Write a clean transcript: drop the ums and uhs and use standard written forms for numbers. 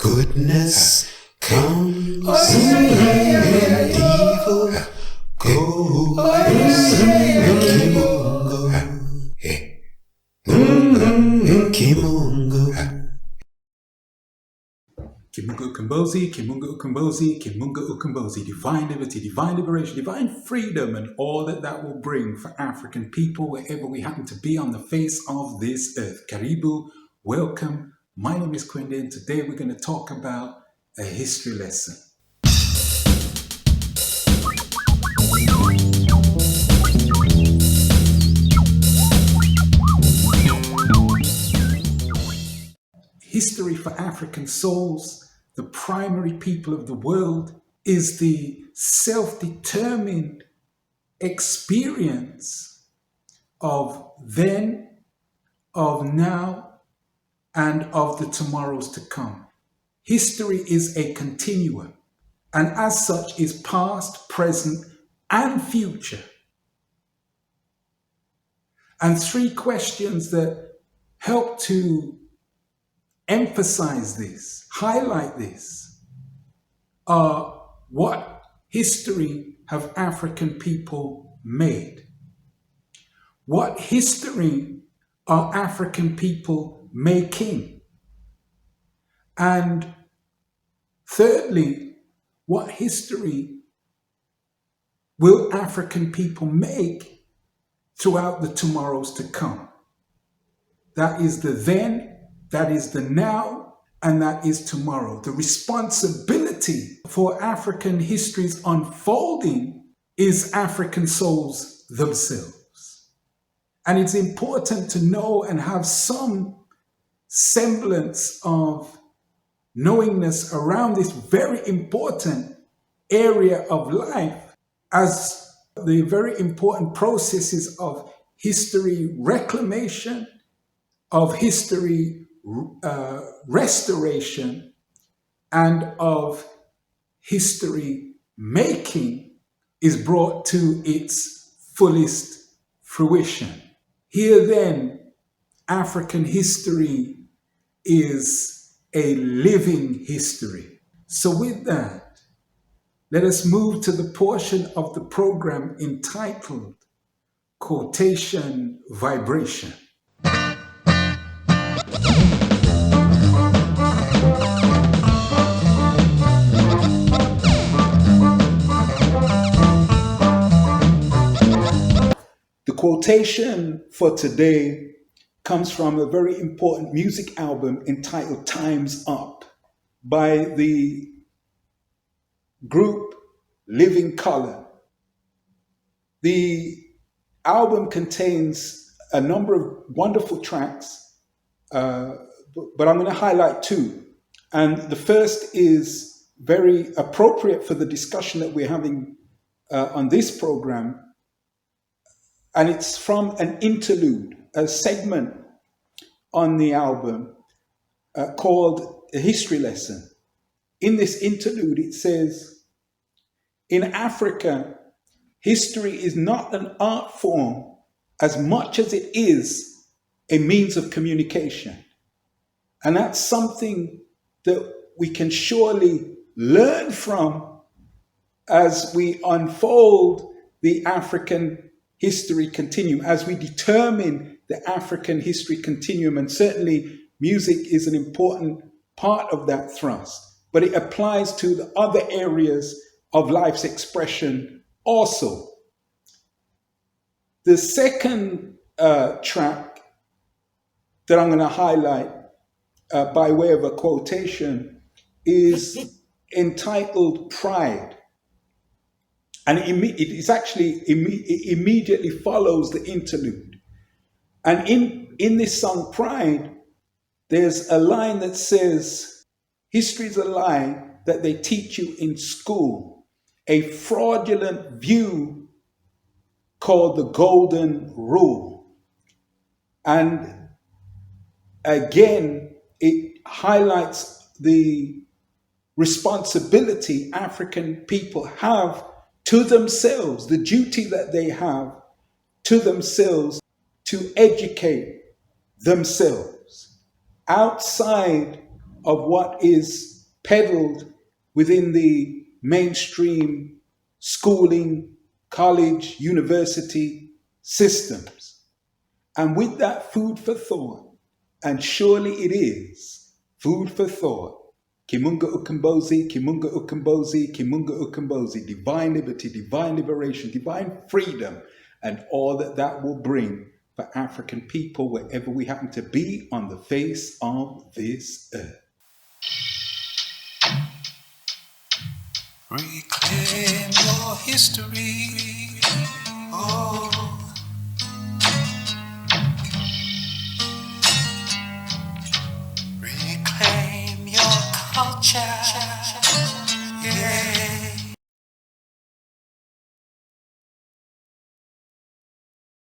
Goodness comes and evil goes. Kimungo. Kimungo Ukombozi, Kimungo Ukombozi, Kimungo Ukombozi, divine liberty, divine liberation, divine freedom, and all that that will bring for African people wherever we happen to be on the face of this earth. Karibu, welcome. My name is Kwende, and today we're going to talk about a history lesson. History for African souls, the primary people of the world, is the self-determined experience of then, of now, and of the tomorrows to come. History is a continuum, and as such is past, present, and future. And three questions that help to emphasize this, highlight this, are: what history have African people made? What history are African people making? And thirdly, what history will African people make throughout the tomorrows to come? That is the then, that is the now, and that is tomorrow. The responsibility for African history's unfolding is African souls themselves. And it's important to know and have some semblance of knowingness around this very important area of life, as the very important processes of history reclamation, of history restoration, and of history making is brought to its fullest fruition. Here then, African history is a living history. So with that, let us move to the portion of the program entitled Quotation Vibration. The quotation for today comes from a very important music album entitled Time's Up by the group Living Colour. The album contains a number of wonderful tracks, but I'm going to highlight two. And the first is very appropriate for the discussion that we're having on this program. And it's from an interlude, a segment on the album called A History Lesson. In this interlude, it says, "In Africa, history is not an art form as much as it is a means of communication." And that's something that we can surely learn from as we unfold the African history continuum, as we determine the African history continuum. And certainly music is an important part of that thrust, but it applies to the other areas of life's expression also. The second track that I'm going to highlight by way of a quotation is entitled Pride. And it is actually, it immediately follows the interlude. And in this song, Pride, there's a line that says, "History is a lie that they teach you in school, a fraudulent view called the golden rule." And again, it highlights the responsibility African people have to themselves, the duty that they have to themselves to educate themselves outside of what is peddled within the mainstream schooling, college, university systems. And with that food for thought, and surely it is food for thought, Kimunga Ukombozi, Kimunga Ukombozi, Kimunga Ukombozi, divine liberty, divine liberation, divine freedom, and all that that will bring for African people wherever we happen to be on the face of this earth. Reclaim your history.